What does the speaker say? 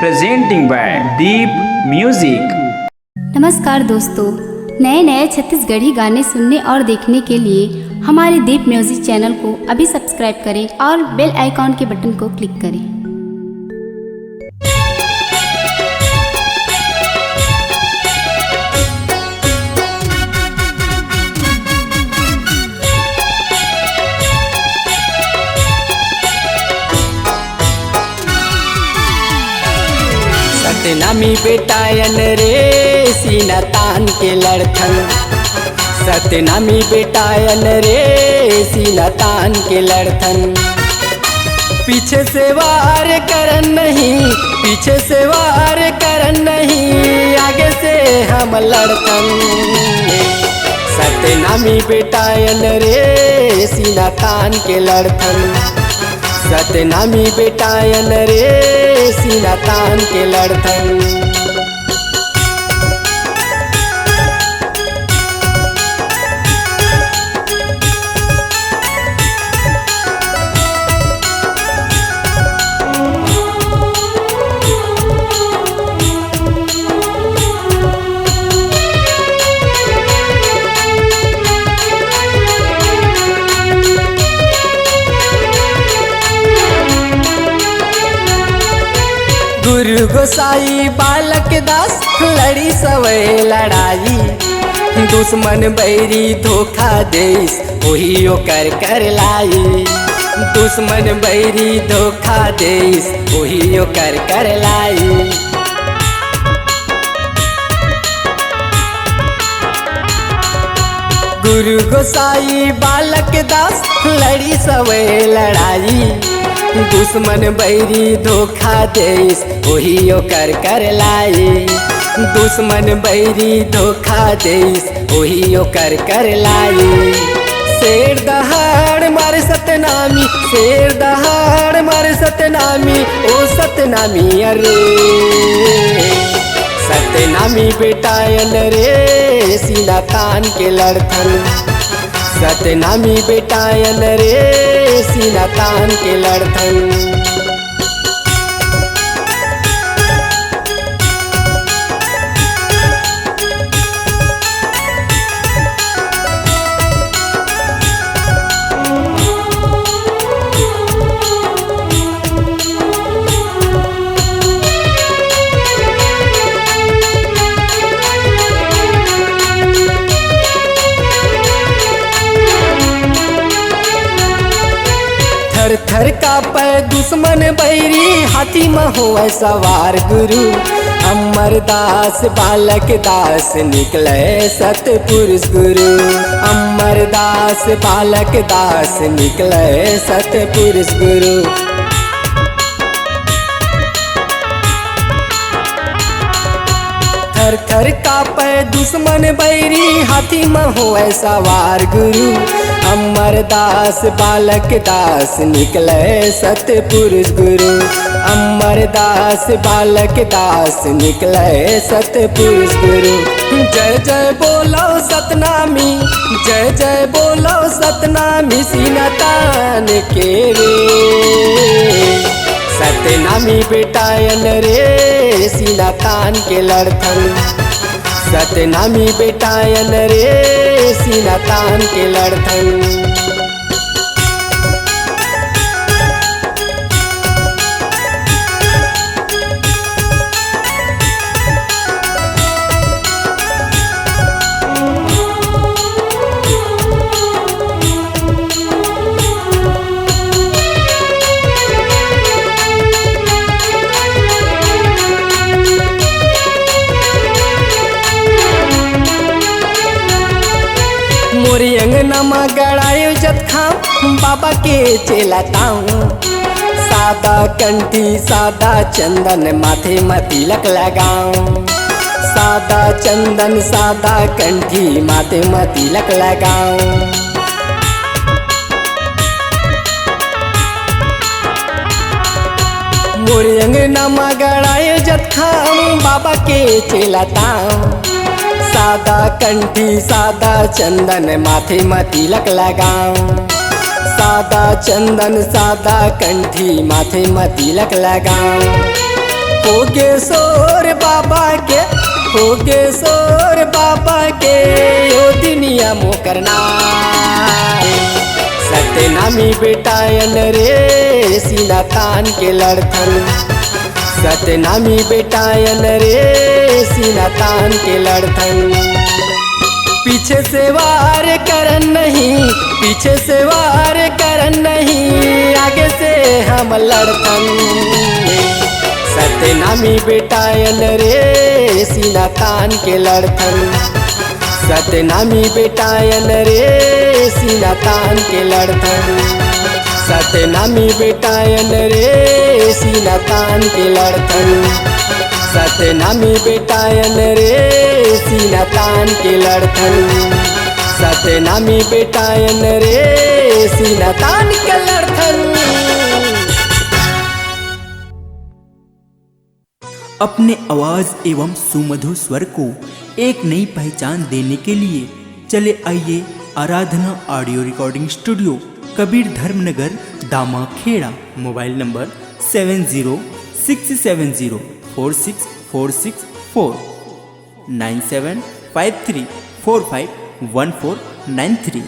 presenting by Deep Music। नमस्कार दोस्तों, नए नए छत्तीसगढ़ी गाने सुनने और देखने के लिए हमारे दीप म्यूजिक चैनल को अभी सब्सक्राइब करें और बेल आइकॉन के बटन को क्लिक करें। सतनामी बेटायन रे सीना तान के लड़थन, सतनामी बेटायन रे सीना तान के लड़थन। पीछे से वार करन नहीं, पीछे से वार करन नहीं, आगे से हम लड़थन। सतनामी बेटायन रे सीना तान के लड़थन, सतनामी बेटायन रे सीना तान के लड़थन। गुरु गोसाई बालक दास लड़ी सवै लड़ाई, दुश्मन बैरी धोखा देस वही ओकर कर लाई। दुश्मन बैरी धोखा देस वही ओकर कर लाई। गुरु गोसाई बालक दास लड़ी सवै लड़ाई, दुश्मन बैरी धोखा देस वही ओकर कर लाई। दुश्मन बैरी धोखा देस वही ओकर कर लाई। शेर दहाड़ मारे सतनामी, शेर दहाड़ मारे सतनामी, ओ सतनामी अरे। सतनामी बेटायन रे सीना तान के लड़थन, सतनामी बेटायन रे सीना तान के लड़थन। थर थर का पै दुश्मन बैरी, हाथी में हो सवार गुरु। अमरदास बालक दास निकले सतपुरुष गुरु, अमरदास बालक दास निकले सतपुरुष गुरु। थर थर का पै दुश्मन बैरी, हाथी में हो सवार गुरु। अमरदास बालक दास निकले सतपुरुष गुरु, अमरदास बालक दास निकले सतपुरुष गुरु। जय जय बोलो सतनामी, जय जय बोलो सतनामी, सीना तान के रे। सतनामी बेटायन रे सीना तान के लड़थन, सतनामी बेटायन रे सीना तान के लड़थन। मोरी अंगना में गड़ायो जत खाम, बाबा के चेलाताऊं। सादा कंठी सादा चंदन माथे में तिलक लगाऊं, सादा चंदन सादा कंठी माथे में तिलक लगाऊं। मोरी अंगना में गड़ायो जत खाम, बाबा के चेलाताऊं। सादा कंठी सादा चंदन माथे में तिलक लगाऊं, सादा चंदन सादा कंठी माथे में तिलक लगाऊं। योगेश्वर बाबा के, योगेश्वर बाबा के यो दुनिया मोकरना सत्यनामी बेटायन रे सीना तान के लड़थन, सत्यनामी बेटायन रे सीना तान के लड़थन। पीछे से वार करन नहीं, पीछे से वार करन नहीं, आगे से हम लड़थन। सत्यनामी बेटायन रे सीना तान के लड़थन, सत्यनामी बेटायन रे सीना तान के लड़थन, सत्यनामी बेटायन रे सीना तान के लड़थन, सत्यनामी बेटायन रे सीना तान के लड़थन, सत्यनामी बेटायन रे सीना तान के लड़थन। अपने आवाज एवं सुमधुर स्वर को एक नई पहचान देने के लिए चले आइए Aradhana audio recording studio, Kabir Dharmanagar, Damakheda. Mobile number 7067046464 9753451493।